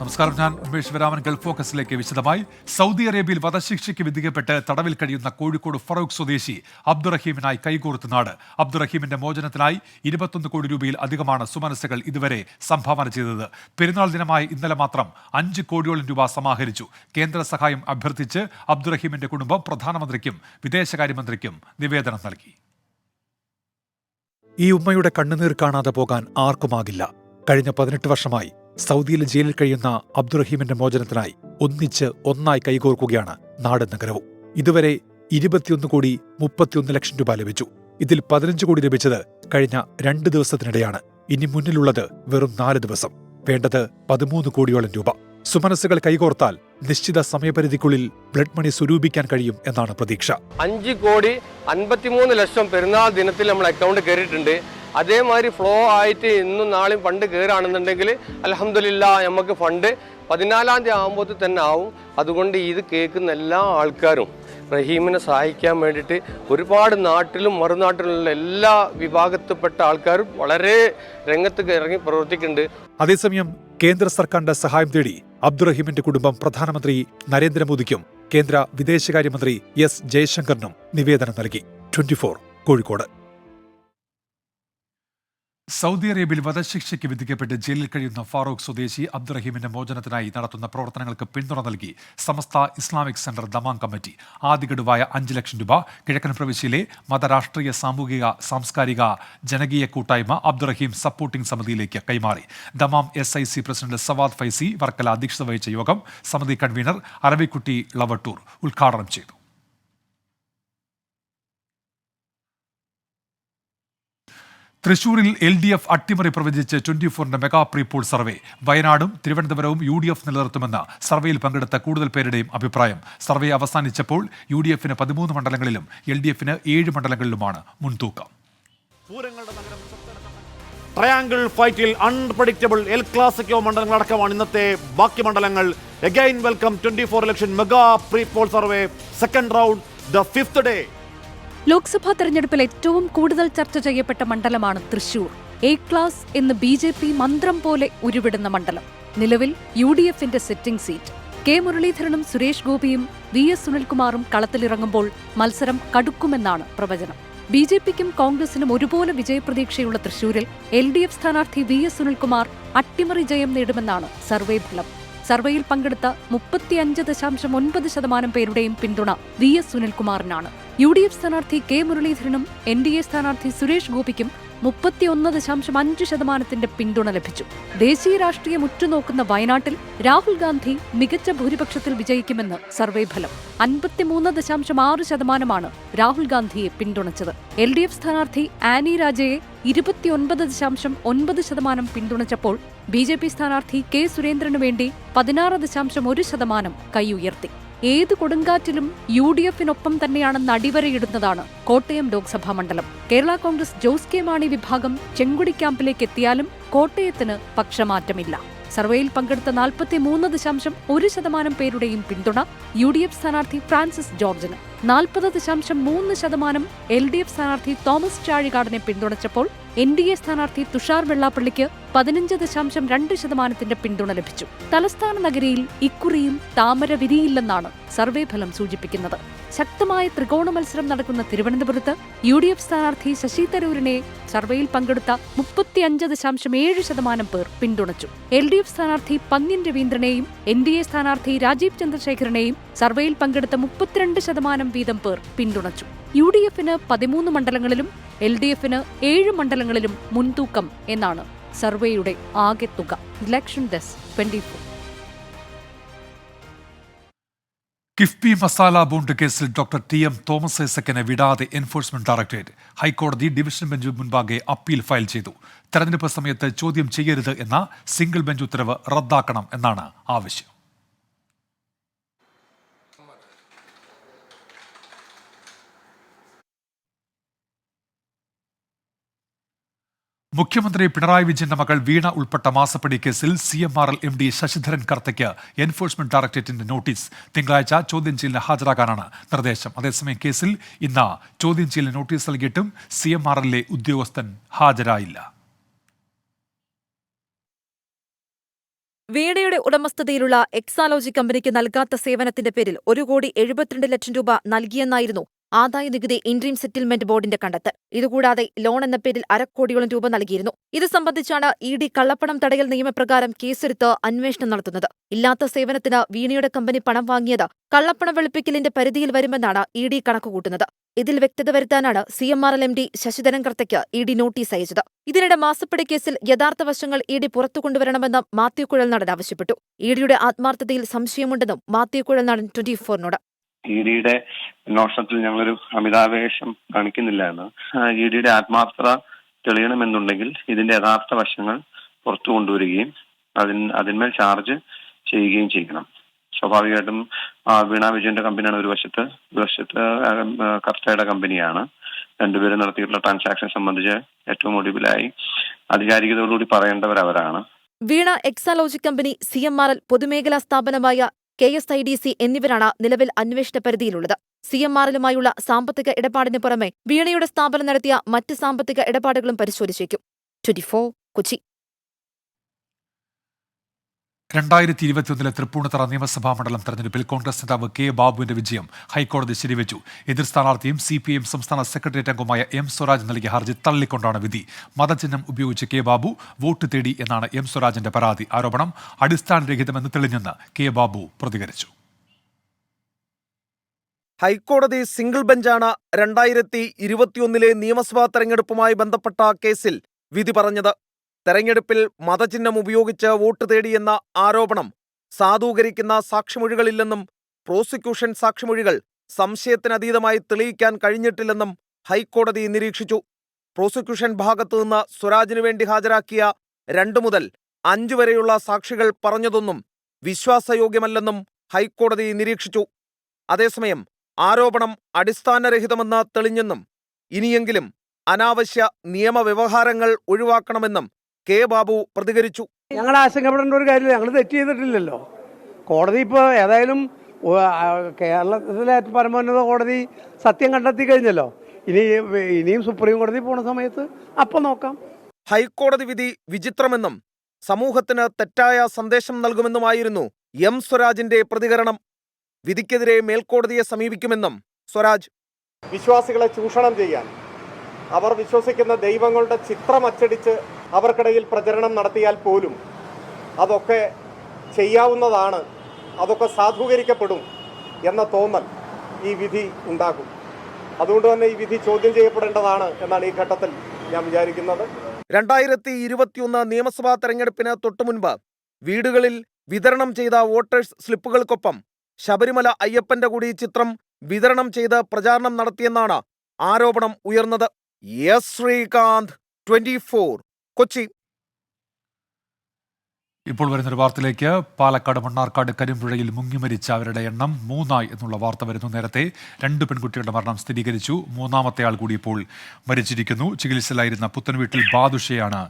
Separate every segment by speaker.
Speaker 1: നമസ്കാരം, ഞാൻ ഉമേഷ് വരാമൻ. ഗൾഫ് ഫോക്കസിലേക്ക് വിശദമായി. സൗദി അറേബ്യയിൽ വധശിക്ഷയ്ക്ക് വിധിക്കപ്പെട്ട് തടവിൽ കഴിയുന്ന കോഴിക്കോട് ഫറൂഖ് സ്വദേശി അബ്ദുറഹീമിനായി കൈകോർത്ത് നാട്. അബ്ദുറഹീമിന്റെ മോചനത്തിനായി 21 കോടി രൂപയിൽ അധികമാണ് സുമനസ്സുകൾ ഇതുവരെ സംഭാവന ചെയ്തത്. പെരുന്നാൾ ദിനമായ ഇന്നലെ മാത്രം 5 കോടിയോളം രൂപ സമാഹരിച്ചു. കേന്ദ്ര സഹായം അഭ്യർത്ഥിച്ച് അബ്ദുറഹീമിന്റെ കുടുംബം പ്രധാനമന്ത്രിക്കും വിദേശകാര്യമന്ത്രിക്കും നിവേദനം നൽകി. ഈ ഉമ്മയുടെ കണ്ണുനീർ കാണാതെ പോകാൻ ആർക്കുമാകില്ല. കഴിഞ്ഞ 18 വർഷമായി സൗദിയിലെ ജയിലിൽ കഴിയുന്ന അബ്ദുറഹീമിന്റെ മോചനത്തിനായി ഒന്നായി കൈകോർക്കുകയാണ് നാടും നഗരവും. ഇതുവരെ 21 കോടി 31 ലക്ഷം രൂപ ലഭിച്ചു. ഇതിൽ 15 കോടി ലഭിച്ചത് കഴിഞ്ഞ 2 ദിവസത്തിനിടെയാണ്. ഇനി മുന്നിലുള്ളത് വെറും 4 ദിവസം. വേണ്ടത് 13 കോടിയോളം രൂപ. സുമനസ്സുകൾ കൈകോർത്താൽ നിശ്ചിത സമയപരിധിക്കുള്ളിൽ ബ്ലഡ് മണി സ്വരൂപിക്കാൻ കഴിയും എന്നാണ് പ്രതീക്ഷ.
Speaker 2: 5 കോടി 53 ലക്ഷം പെരുന്നാൾ ദിനത്തിൽ നമ്മൾ അക്കൗണ്ട് കയറിയിട്ടുണ്ട്. അതേമാതിരി ഫ്ലോ ആയിട്ട് ഇന്നും നാളെയും ഫണ്ട് കയറുകയാണെന്നുണ്ടെങ്കിൽ അൽഹംദുലില്ലാഹ് നമുക്ക് ഫണ്ട് 14-ാം തീയതി ആകുമ്പോൾ തന്നെ ആവും. അതുകൊണ്ട് ഇത് കേൾക്കുന്ന എല്ലാ ആൾക്കാരും റഹീമിനെ സഹായിക്കാൻ വേണ്ടിയിട്ട് ഒരുപാട് നാട്ടിലും മറുനാട്ടിലുള്ള എല്ലാ വിഭാഗത്തിൽപ്പെട്ട ആൾക്കാരും വളരെ രംഗത്ത് ഇറങ്ങി പ്രവർത്തിക്കുന്നുണ്ട്.
Speaker 1: അതേസമയം കേന്ദ്ര സർക്കാരിന്റെ സഹായം തേടി അബ്ദുറഹീമിന്റെ കുടുംബം പ്രധാനമന്ത്രി നരേന്ദ്രമോദിക്കും കേന്ദ്ര വിദേശകാര്യമന്ത്രി എസ് ജയശങ്കറിനും നിവേദനം നൽകി. 24 കോഴിക്കോട്. സൗദി അറേബ്യയിൽ വധശിക്ഷയ്ക്ക് വിധിക്കപ്പെട്ട് ജയിലിൽ കഴിയുന്ന ഫാറൂഖ് സ്വദേശി അബ്ദുറഹീമിന്റെ മോചനത്തിനായി നടത്തുന്ന പ്രവർത്തനങ്ങൾക്ക് പിന്തുണ നൽകി സമസ്ത ഇസ്ലാമിക് സെന്റർ ദമാം കമ്മിറ്റി. ആദ്യ ഗഡുവായ 5 ലക്ഷം രൂപ കിഴക്കൻ പ്രവിശ്യയിലെ മതരാഷ്ട്രീയ സാമൂഹിക സാംസ്കാരിക ജനകീയ കൂട്ടായ്മ അബ്ദുറഹീം സപ്പോർട്ടിംഗ് സമിതിയിലേക്ക് കൈമാറി. Dammam SIC president Sawad Faizy Varkala അധ്യക്ഷത വഹിച്ച യോഗം സമിതി കൺവീനർ അരവിക്കുട്ടി ലവട്ടൂർ ഉദ്ഘാടനം ചെയ്തു. തൃശൂരിൽ LDF അട്ടിമറി പ്രവചിച്ച് 24-ന്റെ മെഗാ പ്രീപോൾ സർവേ. വയനാടും തിരുവനന്തപുരവും UDF നിലനിർത്തുമെന്ന് സർവേയിൽ പങ്കെടുത്ത കൂടുതൽ പേരുടെയും അഭിപ്രായം. സർവേ അവസാനിച്ചപ്പോൾ UDF-ന് 13 മണ്ഡലങ്ങളിലും LDF-ന് 7 മണ്ഡലങ്ങളിലുമാണ് മുൻതൂക്കം.
Speaker 3: ട്രയാങ്കിൾ ഫൈറ്റിൽ അൺപ്രഡിക്റ്റബിൾ എൽ ക്ലാസിക്കോ മണ്ഡലങ്ങളടക്കമാണ് ഇന്നത്തെ ബാക്കി മണ്ഡലങ്ങൾ. Again welcome 24 election mega prepoll survey second round, the 5th day.
Speaker 4: Lok Sabha തെരഞ്ഞെടുപ്പിൽ ഏറ്റവും കൂടുതൽ ചർച്ച ചെയ്യപ്പെട്ട മണ്ഡലമാണ് തൃശൂർ. A ക്ലാസ് എന്ന് BJP മന്ത്രം പോലെ ഉരുവിടുന്ന മണ്ഡലം. നിലവിൽ UDF-ന്റെ സിറ്റിംഗ് സീറ്റ്. കെ മുരളീധരനും സുരേഷ് ഗോപിയും VS സുനിൽകുമാറും കളത്തിലിറങ്ങുമ്പോൾ മത്സരം കടുക്കുമെന്നാണ് പ്രവചനം. BJPക്കും കോൺഗ്രസിനും ഒരുപോലെ വിജയപ്രതീക്ഷയുള്ള തൃശൂരിൽ LDF സ്ഥാനാർത്ഥി VS സുനിൽകുമാർ അട്ടിമറി ജയം നേടുമെന്നാണ് സർവേ ഫലം. സർവേയിൽ പങ്കെടുത്ത 35.9% പേരുടെയും പിന്തുണ VS സുനിൽകുമാറിനാണ്. UDF സ്ഥാനാർത്ഥി കെ മുരളീധരനും NDA സ്ഥാനാർത്ഥി സുരേഷ് ഗോപിക്കും 31.5% പിന്തുണ ലഭിച്ചു. ദേശീയ രാഷ്ട്രീയം ഉറ്റുനോക്കുന്ന വയനാട്ടിൽ രാഹുൽ ഗാന്ധി മികച്ച ഭൂരിപക്ഷത്തിൽ വിജയിക്കുമെന്ന് സർവേ ഫലം. 53.6% രാഹുൽ ഗാന്ധിയെ പിന്തുണച്ചത്. LDF സ്ഥാനാർത്ഥി ആനി രാജയെ 29.9% പിന്തുണച്ചപ്പോൾ BJP സ്ഥാനാർത്ഥി കെ സുരേന്ദ്രനു വേണ്ടി 16.1% കൈ ഉയർത്തി. ഏത് കൊടുങ്കാറ്റിലും UDF-നൊപ്പം തന്നെയാണെന്ന് അടിവരയിടുന്നതാണ് കോട്ടയം ലോക്സഭാ മണ്ഡലം. കേരള കോൺഗ്രസ് ജോസ് കെ മാണി വിഭാഗം ചെങ്കുടി ക്യാമ്പിലേക്ക് എത്തിയാലും കോട്ടയത്തിന് പക്ഷമാറ്റമില്ല. സർവേയിൽ പങ്കെടുത്ത 43.1% പേരുടെയും പിന്തുണ UDF സ്ഥാനാർത്ഥി ഫ്രാൻസിസ് ജോർജിന്. 40.3% LDF സ്ഥാനാർത്ഥി തോമസ് ചാഴികാടനെ പിന്തുണച്ചപ്പോൾ NDA സ്ഥാനാർത്ഥി തുഷാർ വെള്ളാപ്പള്ളിക്ക് 15.2% പിന്തുണ ലഭിച്ചു. തലസ്ഥാന നഗരിയിൽ ഇക്കുറിയും താമര വിരിയില്ലെന്നാണ് സർവേ ഫലം സൂചിപ്പിക്കുന്നത്. ശക്തമായ ത്രികോണ മത്സരം നടക്കുന്ന തിരുവനന്തപുരത്ത് UDF സ്ഥാനാർത്ഥി ശശി തരൂരിനെ സർവേയിൽ പങ്കെടുത്ത 35.7% പേർ പിന്തുണച്ചു. LDF സ്ഥാനാർത്ഥി പന്ന്യൻ രവീന്ദ്രനെയും NDA സ്ഥാനാർത്ഥി രാജീവ് ചന്ദ്രശേഖരനെയും സർവേയിൽ പങ്കെടുത്ത 32% വീതം പേർ പിന്തുണച്ചു. UDF-ന് 13 മണ്ഡലങ്ങളിലും LDF-ന് 7 മണ്ഡലങ്ങളിലും മുൻതൂക്കം എന്നാണ് സർവേയുടെ ആകെ തുക. Election desk 24.
Speaker 1: KIIFB masala bond കേസിൽ ഡോക്ടർ TM തോമസ് ഐസക്കിനെ വിടാതെ എൻഫോഴ്സ്മെന്റ് ഡയറക്ടറേറ്റ്. ഹൈക്കോടതി ഡിവിഷൻ ബെഞ്ച് മുൻപാകെ അപ്പീൽ ഫയൽ ചെയ്തു. തെരഞ്ഞെടുപ്പ് സമയത്ത് ചോദ്യം ചെയ്യരുത് എന്ന സിംഗിൾ ബെഞ്ച് ഉത്തരവ് റദ്ദാക്കണം എന്നാണ് ആവശ്യം. മുഖ്യമന്ത്രി പിണറായി വിജയന്റെ മകൾ വീണ ഉൾപ്പെട്ട മാസപ്പടി കേസിൽ CMRL MD ശശിധരൻ കർത്തയ്ക്ക് എൻഫോഴ്സ്മെന്റ് ഡയറക്ടറേറ്റിന്റെ നോട്ടീസ്. തിങ്കളാഴ്ച ചോദ്യം ചെയ്യലിന് ഹാജരാകാനാണ് നിർദ്ദേശം. അതേസമയം കേസിൽ ഇന്ന് ചോദ്യം ചെയ്യലിന് നോട്ടീസ് നൽകിയിട്ടും CMRL ഉദ്യോഗസ്ഥൻ ഹാജരായില്ല.
Speaker 5: വീണയുടെ ഉടമസ്ഥതയിലുള്ള എക്സാലോജി കമ്പനിക്ക് നൽകാത്ത സേവനത്തിന്റെ പേരിൽ 1,72,00,000 രൂപ നൽകിയെന്നായിരുന്നു ആദായനികുതി ഇൻട്രീം സെറ്റിൽമെന്റ് ബോർഡിന്റെ കണ്ടെത്തൽ. ഇതുകൂടാതെ ലോൺ എന്ന പേരിൽ 250,00,000 രൂപ നൽകിയിരുന്നു. ഇത് സംബന്ധിച്ചാണ് ഇ.ഡി. കള്ളപ്പണം തടയൽ നിയമപ്രകാരം കേസെടുത്ത് അന്വേഷണം നടത്തുന്നത്. ഇല്ലാത്ത സേവനത്തിന് വീണയുടെ കമ്പനി പണം വാങ്ങിയത് കള്ളപ്പണം വെളുപ്പിക്കലിന്റെ പരിധിയിൽ വരുമെന്നാണ് ഇ.ഡി. കണക്കുകൂട്ടുന്നത്. ഇതിൽ വ്യക്തത വരുത്താനാണ് CMRL MD ശശിധരൻ കർത്തയ്ക്ക് ഇ.ഡി. നോട്ടീസ് അയച്ചത്. ഇതിനിടെ മാസപ്പടി കേസിൽ യഥാർത്ഥ വശങ്ങൾ ഇ.ഡി. പുറത്തു കൊണ്ടുവരണമെന്ന് മാത്യു കുഴൽനാടൻ ആവശ്യപ്പെട്ടു. ഇ.ഡിയുടെ ആത്മാർത്ഥതയിൽ സംശയമുണ്ടെന്നും മാത്യു കുഴൽനാടൻ 24നോട്.
Speaker 6: ഇ.ഡിയുടെ അന്വേഷണത്തിൽ ഞങ്ങളൊരു അമിതാവേശം കാണിക്കുന്നില്ല എന്ന്. ഇ.ഡിയുടെ ആത്മാർത്ഥത തെളിയണമെന്നുണ്ടെങ്കിൽ ഇതിന്റെ യഥാർത്ഥ വശങ്ങൾ പുറത്തു കൊണ്ടുവരികയും അതിന്മേൽ ചാർജ് ചെയ്യുകയും ചെയ്യണം. സ്വാഭാവികമായിട്ടും വീണ വിജയന്റെ കമ്പനിയാണ് ഒരു വശത്ത് കർത്തയുടെ കമ്പനിയാണ്. രണ്ടുപേരും നടത്തിയിട്ടുള്ള ട്രാൻസാക്ഷൻ സംബന്ധിച്ച് ഏറ്റവും ഒടുവിലായി ആധികാരികതയോടുകൂടി പറയേണ്ടവർ അവരാണ്.
Speaker 5: വീണ എക്സാലോജി കമ്പനി, CMRL, പൊതുമേഖലാ സ്ഥാപനമായ KSIDC എന്നിവരാണ് നിലവിൽ അന്വേഷണ പരിധിയിലുള്ളത്. CMRLുമായുള്ള സാമ്പത്തിക ഇടപാടിന് പുറമെ വീണയുടെ സ്ഥാപനം നടത്തിയ മറ്റ് സാമ്പത്തിക ഇടപാടുകളും പരിശോധിച്ചേക്കും. 24 കൊച്ചി.
Speaker 1: 2021 തൃപ്പൂണിത്തറ നിയമസഭാ മണ്ഡലം തെരഞ്ഞെടുപ്പിൽ കോൺഗ്രസ് നേതാവ് കെ ബാബുവിന്റെ വിജയം ഹൈക്കോടതി ശരിവെച്ചു. എതിർ സ്ഥാനാർത്ഥിയും CPIM സംസ്ഥാന സെക്രട്ടേറിയറ്റ് അംഗമായ M. സ്വരാജ് നൽകിയ ഹർജി തള്ളിക്കൊണ്ടാണ് വിധി. മതചിഹ്നം ഉപയോഗിച്ച് കെ ബാബു വോട്ട് തേടി എന്നാണ് M. സ്വരാജിന്റെ പരാതി. ആരോപണം അടിസ്ഥാനരഹിതമെന്ന് തെളിഞ്ഞെന്ന് കെ ബാബു പ്രതികരിച്ചു.
Speaker 7: ഹൈക്കോടതി സിംഗിൾ ബെഞ്ചാണ് 2021 നിയമസഭാ തെരഞ്ഞെടുപ്പുമായി ബന്ധപ്പെട്ട കേസിൽ വിധി പറഞ്ഞത്. തെരഞ്ഞെടുപ്പിൽ മതചിഹ്നം ഉപയോഗിച്ച് വോട്ട് തേടിയെന്ന ആരോപണം സാധൂകരിക്കുന്ന സാക്ഷിമൊഴികളില്ലെന്നും പ്രോസിക്യൂഷൻ സാക്ഷിമൊഴികൾ സംശയത്തിനതീതമായി തെളിയിക്കാൻ കഴിഞ്ഞിട്ടില്ലെന്നും ഹൈക്കോടതി നിരീക്ഷിച്ചു. പ്രോസിക്യൂഷൻ ഭാഗത്തുനിന്ന് സ്വരാജിനു വേണ്ടി ഹാജരാക്കിയ 2 മുതൽ 5 വരെയുള്ള സാക്ഷികൾ പറഞ്ഞതൊന്നും വിശ്വാസയോഗ്യമല്ലെന്നും ഹൈക്കോടതി നിരീക്ഷിച്ചു. അതേസമയം ആരോപണം അടിസ്ഥാനരഹിതമെന്ന് തെളിഞ്ഞെന്നും ഇനിയെങ്കിലും അനാവശ്യ നിയമവ്യവഹാരങ്ങൾ ഒഴിവാക്കണമെന്നും കെ ബാബു പ്രതികരിച്ചു.
Speaker 8: ഞങ്ങൾ ആശങ്കപ്പെടേണ്ട ഒരു കാര്യമില്ല, ഞങ്ങൾ തെറ്റ് ചെയ്തിട്ടില്ലല്ലോ. കോടതി ഇപ്പോൾ ഏതായാലും കേരളത്തിലെ പരമോന്നത കോടതി സത്യം കണ്ടെത്തി കഴിഞ്ഞല്ലോ. ഇനിയും സുപ്രീം കോടതി പോണ സമയത്ത് അപ്പം നോക്കാം.
Speaker 7: ഹൈക്കോടതി വിധി വിചിത്രമെന്നും സമൂഹത്തിന് തെറ്റായ സന്ദേശം നൽകുമെന്നുമായിരുന്നു M. സ്വരാജിന്റെ പ്രതികരണം. വിധിക്കെതിരെ മേൽക്കോടതിയെ സമീപിക്കുമെന്നും സ്വരാജ്.
Speaker 9: വിശ്വാസികളെ ചൂഷണം ചെയ്യാൻ, അവർ വിശ്വസിക്കുന്ന ദൈവങ്ങളുടെ ചിത്രം അച്ചടിച്ച് അവർക്കിടയിൽ പ്രചരണം നടത്തിയാൽ പോലും അതൊക്കെ ചെയ്യാവുന്നതാണ്, അതൊക്കെ സാധൂകരിക്കപ്പെടും എന്ന തോന്നൽ ഈ വിധി ഉണ്ടാകും. അതുകൊണ്ട് തന്നെ ഈ വിധി ചോദ്യം ചെയ്യപ്പെടേണ്ടതാണ് എന്നാണ് ഈ ഘട്ടത്തിൽ ഞാൻ വിചാരിക്കുന്നത്.
Speaker 7: 2021 നിയമസഭാ തെരഞ്ഞെടുപ്പിന് തൊട്ടുമുൻപ് വീടുകളിൽ വിതരണം ചെയ്ത വോട്ടേഴ്സ് സ്ലിപ്പുകൾക്കൊപ്പം ശബരിമല അയ്യപ്പന്റെ കൂടി ചിത്രം വിതരണം ചെയ്ത് പ്രചാരണം നടത്തിയെന്നാണ് ആരോപണം ഉയർന്നത്. എസ് ശ്രീകാന്ത്, 24 കൊച്ചി.
Speaker 1: ഇപ്പോൾ വരുന്നൊരു വാർത്തയിലേക്ക്. പാലക്കാട് മണ്ണാർക്കാട് കരിമ്പുഴയിൽ മുങ്ങിമരിച്ച അവരുടെ എണ്ണം 3 എന്നുള്ള വാർത്ത വരുന്നു. നേരത്തെ 2 പെൺകുട്ടികളുടെ മരണം സ്ഥിരീകരിച്ചു. 3ാമത്തെ ആൾ കൂടി ഇപ്പോൾ മരിച്ചിരിക്കുന്നു. ചികിത്സയിലായിരുന്ന പുത്തൻവീട്ടിൽ ബാദുഷയാണ്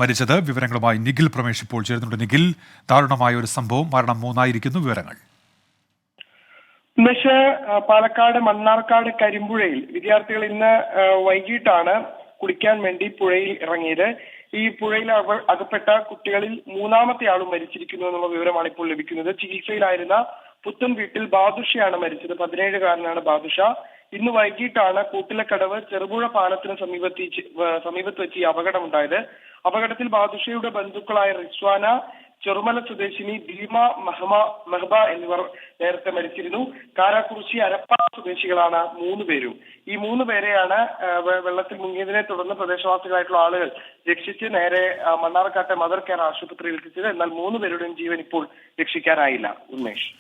Speaker 1: മരിച്ചത്. വിവരങ്ങളുമായി നിഖിൽ പ്രമേഷ് ഇപ്പോൾ ചേരുന്നുണ്ട്. നിഖിൽ, ദാരുണമായ ഒരു സംഭവം, മരണം 3 വിവരങ്ങൾ.
Speaker 10: പാലക്കാട് മണ്ണാർക്കാട് കരിമ്പുഴയിൽ വിദ്യാർത്ഥികൾ ഇന്ന് വൈകിട്ടാണ് കുളിക്കാൻ വേണ്ടി പുഴയിൽ ഇറങ്ങിയത്. ഈ പുഴയിൽ അകപ്പെട്ട കുട്ടികളിൽ 3ാമത്തെ ആളും മരിച്ചിരിക്കുന്നു എന്നുള്ള വിവരമാണ് ഇപ്പോൾ ലഭിക്കുന്നത്. ചികിത്സയിലായിരുന്ന പുത്തൻ വീട്ടിൽ ബാദുഷയാണ് മരിച്ചത്. 17കാരനാണ് ബാദുഷ. ഇന്ന് വൈകിട്ടാണ് കൂട്ടിലക്കടവ് ചെറുപുഴ പാലത്തിന് സമീപത്ത് വെച്ച് ഈ അപകടമുണ്ടായത്. അപകടത്തിൽ ബാദുഷയുടെ ബന്ധുക്കളായ റിസ്വാന, ചെറുമല സ്വദേശിനി ഭീമ മെഹബ എന്നിവർ നേരത്തെ മരിച്ചിരുന്നു. കാരാക്കുറിശി അരപ്പാറ സ്വദേശികളാണ് 3 പേരും. ഈ 3 പേരെയാണ് വെള്ളത്തിൽ മുങ്ങിയതിനെ തുടർന്ന് പ്രദേശവാസികളായിട്ടുള്ള ആളുകൾ രക്ഷിച്ച് നേരെ മണ്ണാർക്കാട്ടെ മദർ കെയർ ആശുപത്രിയിൽ എത്തിച്ചത്. എന്നാൽ 3 പേരുടെയും ജീവൻ ഇപ്പോൾ രക്ഷിക്കാനായില്ല. ഉന്മേഷ്.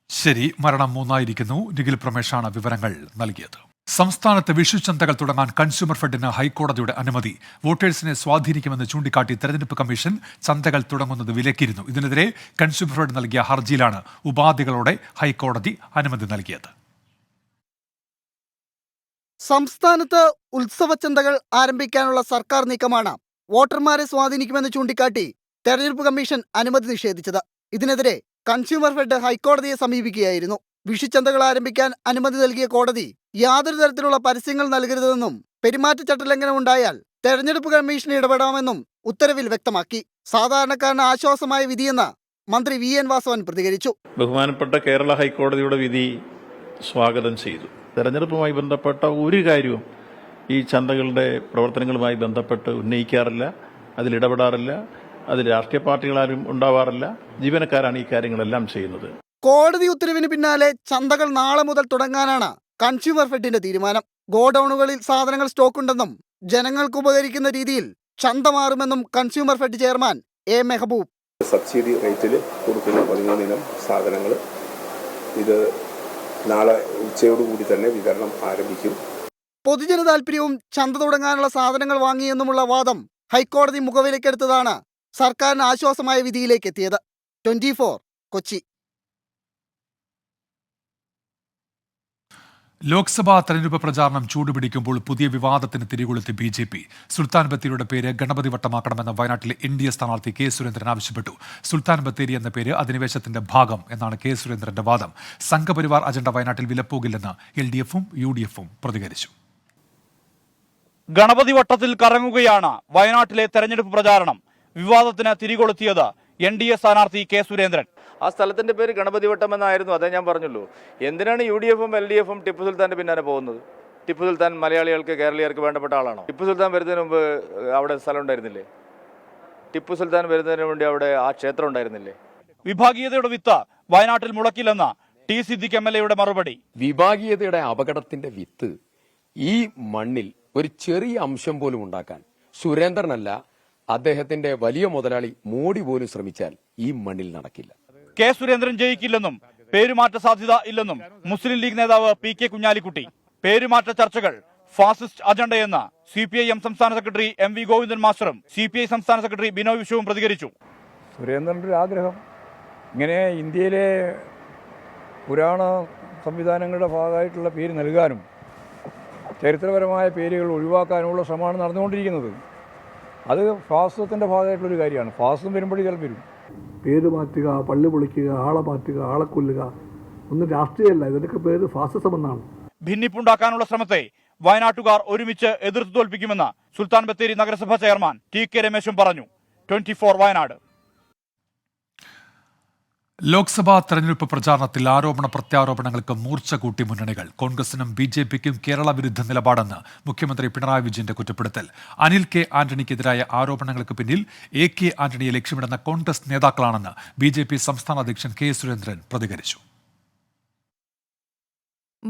Speaker 1: ശരി, മരണം 3 നിഖിൽ പ്രമേഷാണ് വിവരങ്ങൾ നൽകിയത്. സംസ്ഥാനത്ത് വിഷുചന്തകൾ തുടങ്ങാൻ കൺസ്യൂമർ ഫെഡിന് ഹൈക്കോടതിയുടെ അനുമതി. വോട്ടേഴ്സിനെ സ്വാധീനിക്കുമെന്ന് ചൂണ്ടിക്കാട്ടി തെരഞ്ഞെടുപ്പ് കമ്മീഷൻ ചന്തകൾ തുടങ്ങുന്നത് വിലക്കിയിരുന്നു. ഇതിനെതിരെ കൺസ്യൂമർ ഫെഡ് നൽകിയ ഹർജിയിലാണ് ഉപാധികളോടെ ഹൈക്കോടതി അനുമതി നൽകിയത്.
Speaker 11: സംസ്ഥാനത്ത് ഉത്സവചന്തകൾ ആരംഭിക്കാനുള്ള സർക്കാർ നീക്കമാണ് വോട്ടർമാരെ സ്വാധീനിക്കുമെന്ന് ചൂണ്ടിക്കാട്ടി തെരഞ്ഞെടുപ്പ് കമ്മീഷൻ അനുമതി നിഷേധിച്ചത്. ഇതിനെതിരെ കൺസ്യൂമർ ഫെഡ് ഹൈക്കോടതിയെ സമീപിക്കുകയായിരുന്നു. വിഷുചന്തകൾ ആരംഭിക്കാൻ അനുമതി നൽകിയ കോടതി യാതൊരു തരത്തിലുള്ള പരസ്യങ്ങൾ നൽകരുതെന്നും പെരുമാറ്റച്ചട്ടലംഘനം ഉണ്ടായാൽ തെരഞ്ഞെടുപ്പ് കമ്മീഷൻ ഇടപെടാമെന്നും ഉത്തരവിൽ വ്യക്തമാക്കി. സാധാരണക്കാരന് ആശ്വാസമായ വിധിയെന്ന് മന്ത്രി VN വാസവൻ പ്രതികരിച്ചു.
Speaker 12: ബഹുമാനപ്പെട്ട കേരള ഹൈക്കോടതിയുടെ വിധി സ്വാഗതം ചെയ്തു. തെരഞ്ഞെടുപ്പുമായി ബന്ധപ്പെട്ട ഒരു കാര്യവും ഈ ചന്തകളുടെ പ്രവർത്തനങ്ങളുമായി ബന്ധപ്പെട്ട് ഉന്നയിക്കാറില്ല, അതിലിടപെടാറില്ല, അതിൽ രാഷ്ട്രീയ പാർട്ടികളാരും ഉണ്ടാവാറില്ല. ജീവനക്കാരാണ് ഈ കാര്യങ്ങളെല്ലാം ചെയ്യുന്നത്.
Speaker 11: കോടതി ഉത്തരവിന് പിന്നാലെ ചന്തകൾ നാളെ മുതൽ തുടങ്ങാനാണ് കൺസ്യൂമർ ഫെഡിന്റെ തീരുമാനം. ഗോഡൌണുകളിൽ സാധനങ്ങൾ സ്റ്റോക്കുണ്ടെന്നും ജനങ്ങൾക്ക് ഉപകരിക്കുന്ന രീതിയിൽ ചന്ത മാറുമെന്നും consumer fed chairman A. Mehaboob.
Speaker 13: Subsidy റേറ്റിൽ കൊടുക്കുന്ന 13 ഇനം സാധനങ്ങൾ ഇത് നാളെ ഉച്ചയോടുകൂടി തന്നെ വിതരണം ആരംഭിക്കും.
Speaker 11: പൊതുജന താൽപര്യവും ചന്ത തുടങ്ങാനുള്ള സാധനങ്ങൾ വാങ്ങിയെന്നുമുള്ള വാദം ഹൈക്കോടതി മുഖവിലക്കെടുത്തതാണ് സർക്കാരിന് ആശ്വാസമായ വിധിയിലേക്ക് എത്തിയത്. 24 കൊച്ചി.
Speaker 1: ലോക്സഭാ തെരഞ്ഞെടുപ്പ് പ്രചാരണം ചൂടുപിടിക്കുമ്പോൾ പുതിയ വിവാദത്തിന് തിരികൊളുത്തി BJP. സുൽത്താൻ ബത്തേരിയുടെ പേര് ഗണപതി വട്ടമാക്കണമെന്ന് വയനാട്ടിലെ NDA സ്ഥാനാർത്ഥി K. സുരേന്ദ്രൻ ആവശ്യപ്പെട്ടു. സുൽത്താൻ ബത്തേരി എന്ന പേര് അധിനിവേശത്തിന്റെ ഭാഗം എന്നാണ് K. സുരേന്ദ്രന്റെ വാദം. സംഘപരിവാർ അജണ്ട വയനാട്ടിൽ വിലപ്പോകില്ലെന്ന് LDF-ഉം UDF-ഉം പ്രതികരിച്ചു.
Speaker 14: ഗണപതി വട്ടത്തിൽ കറങ്ങുകയാണ് വയനാട്ടിലെ തെരഞ്ഞെടുപ്പ് പ്രചാരണം. വിവാദത്തിന് തിരികൊളുത്തിയത് NDA സ്ഥാനാർത്ഥി K. സുരേന്ദ്രൻ.
Speaker 15: ആ സ്ഥലത്തിന്റെ പേര് ഗണപതി വട്ടം എന്നായിരുന്നു, അതേ ഞാൻ പറഞ്ഞുള്ളൂ. എന്തിനാണ് UDF-ഉം LDF-ഉം ടിപ്പു സുൽത്താന്റെ പിന്നാലെ പോകുന്നത്? ടിപ്പു സുൽത്താൻ മലയാളികൾക്ക് കേരളീയർക്ക് വേണ്ടപ്പെട്ട ആളാണോ? ടിപ്പു സുൽത്താൻ വരുന്നതിന് മുമ്പ് അവിടെ സ്ഥലം ഉണ്ടായിരുന്നില്ലേ? ടിപ്പു സുൽത്താൻ വരുന്നതിന് വേണ്ടി അവിടെ ആ ക്ഷേത്രം ഉണ്ടായിരുന്നില്ലേ?
Speaker 14: വിഭാഗീയതയുടെ വിത്ത് വയനാട്ടിൽ മുളക്കില്ലെന്ന് T. സിദ്ദിഖ് MLA-യുടെ മറുപടി.
Speaker 16: വിഭാഗീയതയുടെ അപകടത്തിന്റെ വിത്ത് ഈ മണ്ണിൽ ഒരു ചെറിയ അംശം പോലും ഉണ്ടാക്കാൻ സുരേന്ദ്രനല്ല, അദ്ദേഹത്തിന്റെ വലിയ മുതലാളി മോഡി പോലും ശ്രമിച്ചാൽ ഈ മണ്ണിൽ നടക്കില്ല.
Speaker 14: K. സുരേന്ദ്രൻ ജയിക്കില്ലെന്നും പേരുമാറ്റ സാധ്യത ഇല്ലെന്നും മുസ്ലിം ലീഗ് നേതാവ് PK കുഞ്ഞാലിക്കുട്ടി. പേരുമാറ്റ ചർച്ചകൾ ഫാസിസ്റ്റ് അജണ്ടയെന്ന് CPIM സംസ്ഥാന സെക്രട്ടറി MV ഗോവിന്ദൻ മാസ്റ്ററും CPI സംസ്ഥാന സെക്രട്ടറി ബിനോയ് വിശ്വവും പ്രതികരിച്ചു.
Speaker 17: സുരേന്ദ്രന്റെ ഒരു ആഗ്രഹം ഇങ്ങനെ ഇന്ത്യയിലെ പുരാണ സംവിധാനങ്ങളുടെ ഭാഗമായിട്ടുള്ള പേര് നൽകാനും ചരിത്രപരമായ പേരുകൾ ഒഴിവാക്കാനുമുള്ള ശ്രമമാണ് നടന്നുകൊണ്ടിരിക്കുന്നത്. അത് ഫാസിസത്തിൻ്റെ ഭാഗമായിട്ടുള്ളൊരു കാര്യമാണ്. ഫാസിസം വരുമ്പോഴേ ചിലപ്പോൾ വരും.
Speaker 18: പേര് മാറ്റുക, പള്ളി പൊളിക്കുക, ആളെ മാറ്റുക, ആളെ കൊല്ലുക, ഒന്നും രാഷ്ട്രീയമല്ല, ഇതിനൊക്കെ പേര് ഫാസിസം എന്നാണ്.
Speaker 14: ഭിന്നിപ്പുണ്ടാക്കാനുള്ള ശ്രമത്തെ വയനാട്ടുകാർ ഒരുമിച്ച് എതിർത്ത് തോൽപ്പിക്കുമെന്ന് സുൽത്താൻ ബത്തേരി നഗരസഭാ ചെയർമാൻ TK രമേശും പറഞ്ഞു. 24 വയനാട്.
Speaker 1: ലോക്സഭാ തെരഞ്ഞെടുപ്പ് പ്രചാരണത്തിൽ ആരോപണ പ്രത്യാരോപണങ്ങൾക്ക് മൂർച്ച കൂട്ടി മുന്നണികൾ. കോൺഗ്രസിനും BJPക്കും കേരള വിരുദ്ധ നിലപാടെന്ന് മുഖ്യമന്ത്രി പിണറായി വിജയന്റെ കുറ്റപ്പെടുത്തൽ. അനിൽ K. ആന്റണിക്കെതിരായ ആരോപണങ്ങൾക്ക് പിന്നിൽ AK ആന്റണിയെ ലക്ഷ്യമിടുന്ന കോൺഗ്രസ് നേതാക്കളാണെന്ന് BJP സംസ്ഥാന അധ്യക്ഷൻ K. സുരേന്ദ്രൻ പ്രതികരിച്ചു.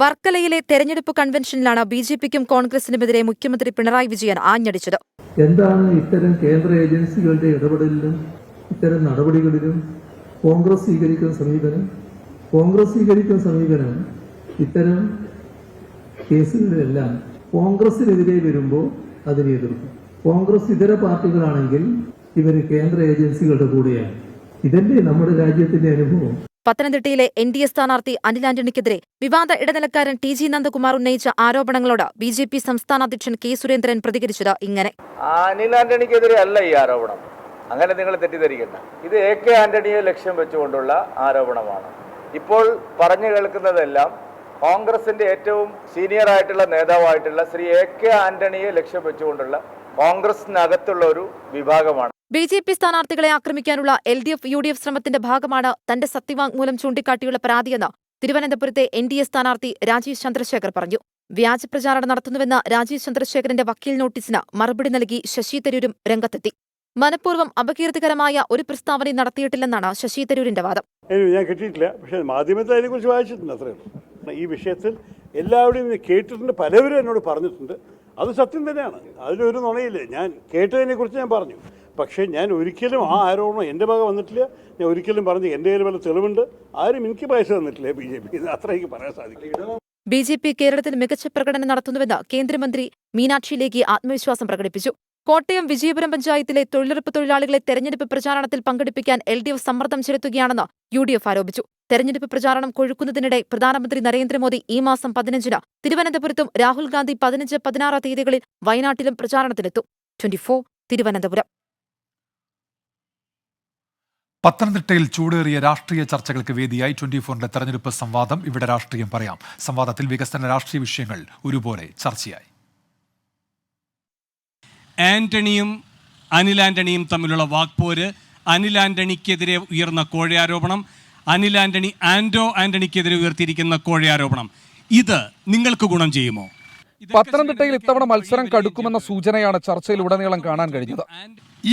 Speaker 5: വർക്കലയിലെ തെരഞ്ഞെടുപ്പ് കൺവെൻഷനിലാണ് BJPക്കും കോൺഗ്രസിനുമെതിരെ മുഖ്യമന്ത്രി പിണറായി വിജയൻ ആഞ്ഞടിച്ചത്.
Speaker 18: എന്താണ് ഇത്തരം കേന്ദ്ര ഏജൻസികളുടെ ഇടപെടലിലും ഇത്തരം നടപടികളിലും കോൺഗ്രസ് സ്വീകരിക്കുന്ന സമീപനം ഇത്തരം കേസുകളിലെല്ലാം കോൺഗ്രസിനെതിരെ വരുമ്പോൾ അതിനെ എതിർക്കും. കോൺഗ്രസ് ഇതര പാർട്ടികളാണെങ്കിൽ ഇവർ കേന്ദ്ര ഏജൻസികളുടെ കൂടെയാണ്. ഇതല്ലേ നമ്മുടെ രാജ്യത്തിന്റെ അനുഭവം.
Speaker 5: പത്തനംതിട്ടയിലെ NDA സ്ഥാനാർത്ഥി അനിൽ ആന്റണിക്കെതിരെ വിവാദ ഇടനിലക്കാരൻ TG നന്ദകുമാർ ഉന്നയിച്ച ആരോപണങ്ങളോട് BJP സംസ്ഥാന അധ്യക്ഷൻ K. സുരേന്ദ്രൻ പ്രതികരിച്ചത് ഇങ്ങനെ.
Speaker 15: അനിൽ ആന്റണിക്കെതിരെ അല്ല ഈ ആരോപണം, അങ്ങനെ നിങ്ങൾ തെറ്റിദ്ധരിക്കണ്ട. ഇത് AK ആന്റണിയെ ലക്ഷ്യം വെച്ചുകൊണ്ടുള്ള ആരോപണമാണ്. ഇപ്പോൾ പറഞ്ഞു കേൾക്കുന്നതെല്ലാം കോൺഗ്രസിന്റെ ഏറ്റവും സീനിയർ ആയിട്ടുള്ള നേതാവായിട്ടുള്ള ശ്രീ AK ആന്റണിയെ ലക്ഷ്യം വെച്ചുകൊണ്ടുള്ള കോൺഗ്രസിനകത്തുള്ള ഒരു വിഭാഗമാണ്.
Speaker 5: BJP സ്ഥാനാർത്ഥികളെ ആക്രമിക്കാനുള്ള LDF-UDF ശ്രമത്തിന്റെ ഭാഗമാണ് തന്റെ സത്യവാങ്മൂലം ചൂണ്ടിക്കാട്ടിയുള്ള പരാതിയെന്ന് തിരുവനന്തപുരത്തെ NDA സ്ഥാനാർത്ഥി രാജീവ് ചന്ദ്രശേഖർ പറഞ്ഞു. വ്യാജ പ്രചാരണം നടത്തുന്നുവെന്ന രാജീവ് ചന്ദ്രശേഖരന്റെ വക്കീൽ നോട്ടീസിന് മറുപടി നൽകി ശശി തരൂരും രംഗത്തെത്തി. മനഃപൂർവ്വം അപകീർത്തികരമായ ഒരു പ്രസ്താവന നടത്തിയിട്ടില്ലെന്നാണ് ശശി തരൂരിന്റെ വാദം.
Speaker 19: ഞാൻ കിട്ടിയിട്ടില്ല, പക്ഷേ മാധ്യമത്തിൽ അതിനെക്കുറിച്ച് വായിച്ചിട്ടുണ്ട്, അത്രയും. ഈ വിഷയത്തിൽ എല്ലാവരുടെയും കേട്ടിട്ടുണ്ട്, പലവരും എന്നോട് പറഞ്ഞിട്ടുണ്ട്. അത് സത്യം തന്നെയാണ്, അതിലൊരു നുണയില്ല. ഞാൻ കേട്ടതിനെക്കുറിച്ച് ഞാൻ പറഞ്ഞു. പക്ഷേ ഞാൻ ഒരിക്കലും ആ ആരോപണം എൻ്റെ ഭാഗം വന്നിട്ടില്ല. ഞാൻ ഒരിക്കലും പറഞ്ഞു എൻ്റെ കയ്യിൽ വല്ല തെളിവുണ്ട്, ആരും എനിക്ക് പൈസ തന്നിട്ടില്ല BJP. അത്ര എനിക്ക് പറയാൻ സാധിക്കില്ല.
Speaker 5: BJP കേരളത്തിൽ മികച്ച പ്രകടനം നടത്തുന്നുവെന്ന് കേന്ദ്രമന്ത്രി മീനാക്ഷി ലേഖി ആത്മവിശ്വാസം പ്രകടിപ്പിച്ചു. കോട്ടയം വിജയപുരം പഞ്ചായത്തിലെ തൊഴിലുറപ്പ് തൊഴിലാളികളെ തെരഞ്ഞെടുപ്പ് പ്രചാരണത്തിൽ പങ്കെടുപ്പിക്കാൻ LDF സമ്മർദ്ദം ചെലുത്തുകയാണെന്ന് UDF ആരോപിച്ചു. തെരഞ്ഞെടുപ്പ് പ്രചാരണം കൊഴുക്കുന്നതിനിടെ പ്രധാനമന്ത്രി നരേന്ദ്രമോദി ഈ മാസം 15-ന് തിരുവനന്തപുരത്തും രാഹുൽ ഗാന്ധി 15, 16 തീയതികളിൽ വയനാട്ടിലും പ്രചാരണത്തിനെത്തും. 24 തിരുവനന്തപുരം.
Speaker 1: പത്തനംതിട്ടയിൽ ചൂടേറിയ രാഷ്ട്രീയ ചർച്ചകൾക്ക് വേദിയായി 24ന്റെ തെരഞ്ഞെടുപ്പ് സംവാദം. ഇവിടെ രാഷ്ട്രീയം പറയാം. സംവാദത്തിൽ വികസന രാഷ്ട്രീയ വിഷയങ്ങൾ ഒരുപോലെ ചർച്ചയായി.
Speaker 20: ആന്റണിയും അനിൽ ആന്റണിയും തമ്മിലുള്ള വാക്പോര് അനിൽ ആന്റണിക്കെതിരെ ഉയർന്ന കോഴയാരോപണം, അനിൽ ആന്റണിക്കെതിരെ ഉയർത്തിയിരിക്കുന്ന കോഴയാരോപണം, ഇത് നിങ്ങൾക്ക് ഗുണം ചെയ്യുമോ?
Speaker 21: പത്തനംതിട്ടയിൽ ഇത്തവണ മത്സരം കടുക്കുമെന്ന സൂചനയാണ് ചർച്ചയിലുടനീളം കാണാൻ കഴിഞ്ഞത്.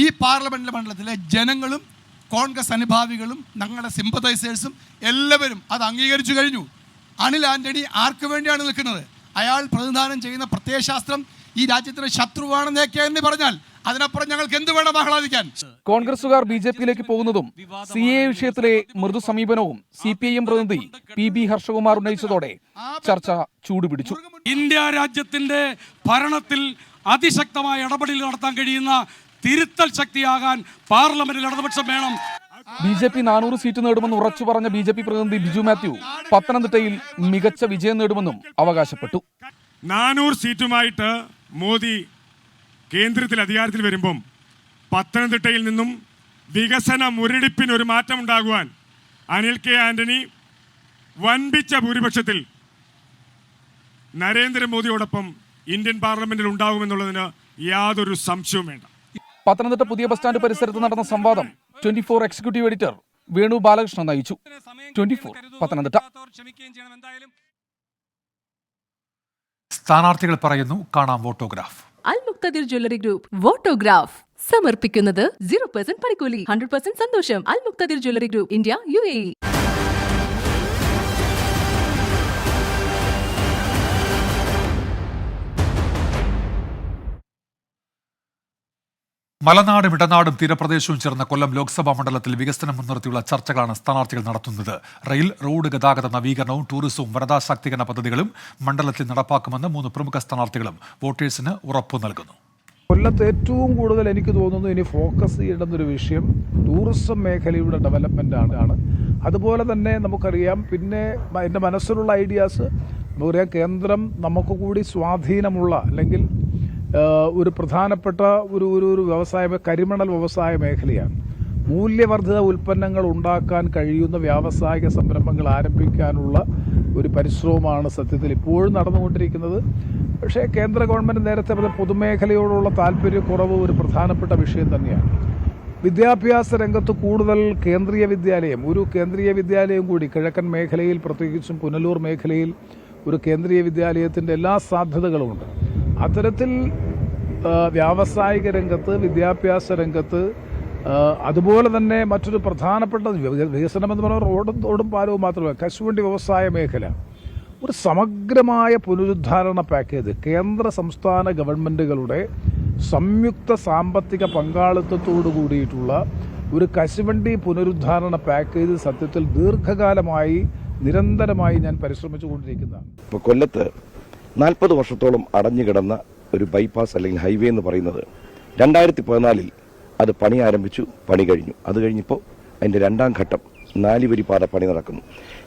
Speaker 22: ഈ പാർലമെന്റ് മണ്ഡലത്തിലെ ജനങ്ങളും കോൺഗ്രസ് അനുഭാവികളും ഞങ്ങളുടെ സിമ്പതൈസേഴ്സും എല്ലാവരും അത് അംഗീകരിച്ചു കഴിഞ്ഞു. അനിൽ ആന്റണി ആർക്ക് വേണ്ടിയാണ് നിൽക്കുന്നത്? അയാൾ പ്രതിനിധാനം ചെയ്യുന്ന പ്രത്യയശാസ്ത്രം ഈ രാജ്യത്തിന് ശത്രുവാണെന്ന് പറഞ്ഞാൽ അതിനപ്പുറം ഞങ്ങൾക്ക് എന്ത് വേണം ആഹ്ലാദിക്കാൻ?
Speaker 21: കോൺഗ്രസുകാർ ബിജെപിയിലേക്ക് പോകുന്നതും CAA വിഷയത്തിലെ മൃദു സമീപനവും CPIM പ്രതിനിധി PB ഹർഷകുമാർ ഉന്നയിച്ചതോടെ ചർച്ച ചൂടുപിടിച്ചു.
Speaker 20: ഇന്ത്യ രാജ്യത്തിന്റെ ഭരണത്തിൽ അതിശക്തമായ ഇടപെടൽ നടത്താൻ കഴിയുന്ന തിരുത്തൽ ശക്തിയാകാൻ പാർലമെന്റിൽ ഇടതുപക്ഷം വേണം.
Speaker 21: BJP 400 സീറ്റ് നേടുമെന്ന് ഉറച്ചു പറഞ്ഞ BJP പ്രതിനിധി ബിജു മാത്യു പത്തനംതിട്ടയിൽ മികച്ച വിജയം നേടുമെന്നും അവകാശപ്പെട്ടു.
Speaker 23: 400 സീറ്റുമായിട്ട് മോദി കേന്ദ്രത്തിൽ അധികാരത്തിൽ വരുമ്പം പത്തനംതിട്ടയിൽ നിന്നും വികസന മുരടിപ്പിന് ഒരു മാറ്റം ഉണ്ടാകുവാൻ അനിൽ കെ ആന്റണി വൻപിച്ച ഭൂരിപക്ഷത്തിൽ നരേന്ദ്രമോദിയോടൊപ്പം ഇന്ത്യൻ പാർലമെന്റിൽ ഉണ്ടാകുമെന്നുള്ളതിന് യാതൊരു സംശയവും വേണ്ട.
Speaker 21: പത്തനംതിട്ട പുതിയ ബസ് സ്റ്റാൻഡ് പരിസരത്ത് നടന്ന സംവാദം 24 എക്സിക്യൂട്ടീവ് എഡിറ്റർ വേണു ബാലകൃഷ്ണൻ നയിച്ചു. 24 പത്തനംതിട്ട.
Speaker 1: സ്ഥാനാർത്ഥികൾ പറയുന്നു, കാണാം വോട്ടോഗ്രാഫ്.
Speaker 24: അൽ മുക്തദിർ ജ്വല്ലറി ഗ്രൂപ്പ് വോട്ടോഗ്രാഫ് സമർപ്പിക്കുന്നത് 0% പണിക്കൂലി, 100% സന്തോഷം. അൽ മുക്തദിർ ജ്വല്ലറി ഗ്രൂപ്പ്, ഇന്ത്യ, UAE.
Speaker 1: മലനാടും ഇടനാടും തീരപ്രദേശവും ചേർന്ന കൊല്ലം ലോക്സഭാ മണ്ഡലത്തിൽ വികസനം മുൻനിർത്തിയുള്ള ചർച്ചകളാണ് സ്ഥാനാർത്ഥികൾ നടത്തുന്നത്. റെയിൽ, റോഡ് ഗതാഗത നവീകരണവും ടൂറിസവും വനിതാ ശാക്തീകരണ പദ്ധതികളും മണ്ഡലത്തിൽ നടപ്പാക്കുമെന്ന് 3 പ്രമുഖ സ്ഥാനാർത്ഥികളും വോട്ടേഴ്സിന് ഉറപ്പു നൽകുന്നു.
Speaker 17: കൊല്ലത്ത് ഏറ്റവും കൂടുതൽ എനിക്ക് തോന്നുന്നു ഇനി ഫോക്കസ് ചെയ്യേണ്ടുന്നൊരു വിഷയം ടൂറിസം മേഖലയുടെ ഡെവലപ്മെൻ്റ് ആണ്. അതുപോലെ തന്നെ നമുക്കറിയാം, പിന്നെ എൻ്റെ മനസ്സിലുള്ള ഐഡിയാസ് നമുക്കറിയാം, കേന്ദ്രം നമുക്ക് കൂടി സ്വാധീനമുള്ള അല്ലെങ്കിൽ ഒരു പ്രധാനപ്പെട്ട ഒരു വ്യവസായ കരിമണൽ വ്യവസായ മേഖലയാണ്. മൂല്യവർദ്ധിത ഉൽപ്പന്നങ്ങൾ ഉണ്ടാക്കാൻ കഴിയുന്ന വ്യാവസായിക സംരംഭങ്ങൾ ആരംഭിക്കാനുള്ള ഒരു പരിശ്രമമാണ് സത്യത്തിൽ ഇപ്പോഴും നടന്നുകൊണ്ടിരിക്കുന്നത്. പക്ഷേ കേന്ദ്ര ഗവൺമെൻറ് നേരത്തെ പൊതുമേഖലയോടുള്ള താല്പര്യക്കുറവ് ഒരു പ്രധാനപ്പെട്ട വിഷയം തന്നെയാണ്. വിദ്യാഭ്യാസ രംഗത്ത് കൂടുതൽ ഒരു കേന്ദ്രീയ വിദ്യാലയം കൂടി കിഴക്കൻ മേഖലയിൽ, പ്രത്യേകിച്ചും പുനലൂർ മേഖലയിൽ ഒരു കേന്ദ്രീയ വിദ്യാലയത്തിൻ്റെ എല്ലാ സാധ്യതകളുമുണ്ട്. അത്തരത്തിൽ വ്യാവസായിക രംഗത്ത്, വിദ്യാഭ്യാസ രംഗത്ത്, അതുപോലെ തന്നെ മറ്റൊരു പ്രധാനപ്പെട്ട വികസനം എന്ന് പറയുന്നത് റോഡും പാലവും മാത്രമല്ല, കശുവണ്ടി വ്യവസായ മേഖല, ഒരു സമഗ്രമായ പുനരുദ്ധാരണ പാക്കേജ് കേന്ദ്ര സംസ്ഥാന ഗവൺമെൻറ്റുകളുടെ സംയുക്ത സാമ്പത്തിക പങ്കാളിത്തത്തോടു കൂടിയിട്ടുള്ള ഒരു കശുവണ്ടി പുനരുദ്ധാരണ പാക്കേജ് സത്യത്തിൽ ദീർഘകാലമായി നിരന്തരമായി ഞാൻ പരിശ്രമിച്ചുകൊണ്ടിരിക്കുന്നതാണ്.
Speaker 25: ഇപ്പോൾ കൊല്ലത്ത് 40 വർഷത്തോളം അടഞ്ഞുകിടന്ന ഒരു ബൈപ്പാസ് അല്ലെങ്കിൽ ഹൈവേ എന്ന് പറയുന്നത് 2014 അത് പണി ആരംഭിച്ചു, പണി കഴിഞ്ഞു. അത് കഴിഞ്ഞപ്പോൾ അതിൻ്റെ 2ാം ഘട്ടം 4 വരി പാത പണി നടക്കുന്നു.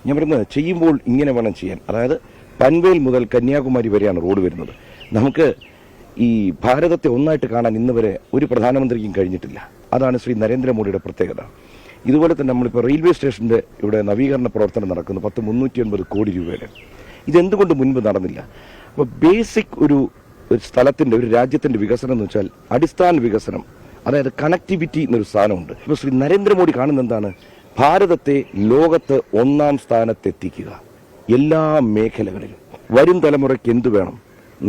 Speaker 25: ഞാൻ പറയുന്നത്, ചെയ്യുമ്പോൾ ഇങ്ങനെ വേണം ചെയ്യാൻ. അതായത് പൻവേൽ മുതൽ കന്യാകുമാരി വരെയാണ് റോഡ് വരുന്നത്. നമുക്ക് ഈ ഭാരതത്തെ ഒന്നായിട്ട് കാണാൻ ഇന്ന് വരെ ഒരു പ്രധാനമന്ത്രിക്കും കഴിഞ്ഞിട്ടില്ല. അതാണ് ശ്രീ നരേന്ദ്രമോദിയുടെ പ്രത്യേകത. ഇതുപോലെ തന്നെ നമ്മളിപ്പോൾ റെയിൽവേ സ്റ്റേഷൻ്റെ ഇവിടെ നവീകരണ പ്രവർത്തനം നടക്കുന്നു 390 കോടി രൂപയുടെ. ഇതെന്തുകൊണ്ട് മുൻപ് നടന്നില്ല? അപ്പോൾ ബേസിക് ഒരു സ്ഥലത്തിൻ്റെ, ഒരു രാജ്യത്തിൻ്റെ വികസനം എന്ന് വെച്ചാൽ അടിസ്ഥാന വികസനം, അതായത് കണക്ടിവിറ്റി എന്നൊരു സാധനമുണ്ട്. ഇപ്പോൾ ശ്രീ നരേന്ദ്രമോദി കാണുന്ന എന്താണ്? ഭാരതത്തെ ലോകത്ത് 1ാം സ്ഥാനത്തെത്തിക്കുക എല്ലാ മേഖലകളിലും. വരും തലമുറയ്ക്ക് എന്തു വേണം?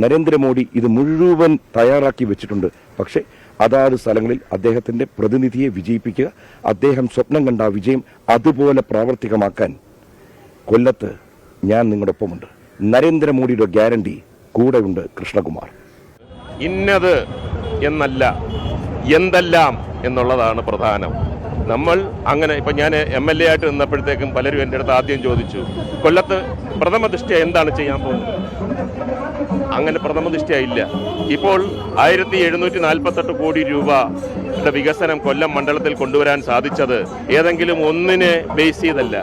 Speaker 25: നരേന്ദ്രമോദി ഇത് മുഴുവൻ തയ്യാറാക്കി വെച്ചിട്ടുണ്ട്. പക്ഷേ അതാത് സ്ഥലങ്ങളിൽ അദ്ദേഹത്തിൻ്റെ പ്രതിനിധിയെ വിജയിപ്പിക്കുക, അദ്ദേഹം സ്വപ്നം കണ്ട ആ വിജയം അതുപോലെ പ്രാവർത്തികമാക്കാൻ കൊല്ലത്ത് ഞാൻ നിങ്ങളുടെ ഒപ്പമുണ്ട്. നരേന്ദ്രമോദിയുടെ ഗ്യാരണ്ടി കൂടെയുണ്ട്. കൃഷ്ണകുമാർ.
Speaker 26: ഇന്നത് എന്നല്ല, എന്തെല്ലാം എന്നുള്ളതാണ് പ്രധാനം. നമ്മൾ അങ്ങനെ ഇപ്പം ഞാൻ MLA ആയിട്ട് നിന്നപ്പോഴത്തേക്കും പലരും എൻ്റെ അടുത്ത് ആദ്യം ചോദിച്ചു, കൊല്ലത്ത് പ്രഥമ ദൃഷ്ട്യ എന്താണ് ചെയ്യാൻ പോകുന്നത്? അങ്ങനെ പ്രഥമ ദൃഷ്ട്യ ഇല്ല. ഇപ്പോൾ 1748 കോടി രൂപയുടെ വികസനം കൊല്ലം മണ്ഡലത്തിൽ കൊണ്ടുവരാൻ സാധിച്ചത് ഏതെങ്കിലും ഒന്നിനെ ബേസ് ചെയ്തല്ല.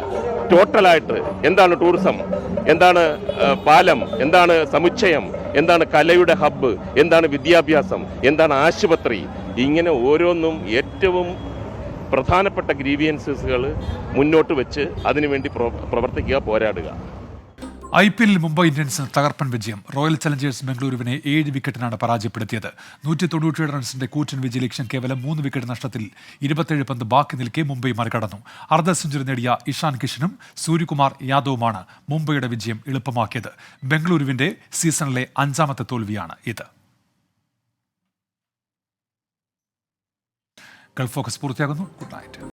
Speaker 26: ടോട്ടലായിട്ട് എന്താണ് ടൂറിസം, എന്താണ് പാലം, എന്താണ് സമുച്ചയം, എന്താണ് കലയുടെ ഹബ്ബ്, എന്താണ് വിദ്യാഭ്യാസം, എന്താണ് ആശുപത്രി, ഇങ്ങനെ ഓരോന്നും ഏറ്റവും പ്രധാനപ്പെട്ട ഗ്രീവിയൻസസുകൾ മുന്നോട്ട് വെച്ച് അതിനുവേണ്ടി പ്രവർത്തിക്കുക, പോരാടുക.
Speaker 1: IPL മുംബൈ ഇന്ത്യൻസിന് തകർപ്പൻ വിജയം. റോയൽ ചലഞ്ചേഴ്സ് ബംഗളൂരുവിനെ 7 വിക്കറ്റിനാണ് പരാജയപ്പെടുത്തിയത്. 197 റൺസിന്റെ കൂറ്റൻ വിജയ ലക്ഷ്യം കേവലം 3 വിക്കറ്റ് നഷ്ടത്തിൽ 27 പന്ത് ബാക്കി നിൽക്കെ മുംബൈ മറികടന്നു. അർദ്ധ സെഞ്ചുറി നേടിയ ഇഷാൻ കിഷനും സൂര്യകുമാർ യാദവുമാണ് മുംബൈയുടെ വിജയം എളുപ്പമാക്കിയത്. ബംഗളൂരുവിന്റെ സീസണിലെ 5ാമത്തെ തോൽവിയാണ് ഇത്. ഗൾഫ് ഫോക്കസ് പൂർത്തിയാകുന്നു. Good night.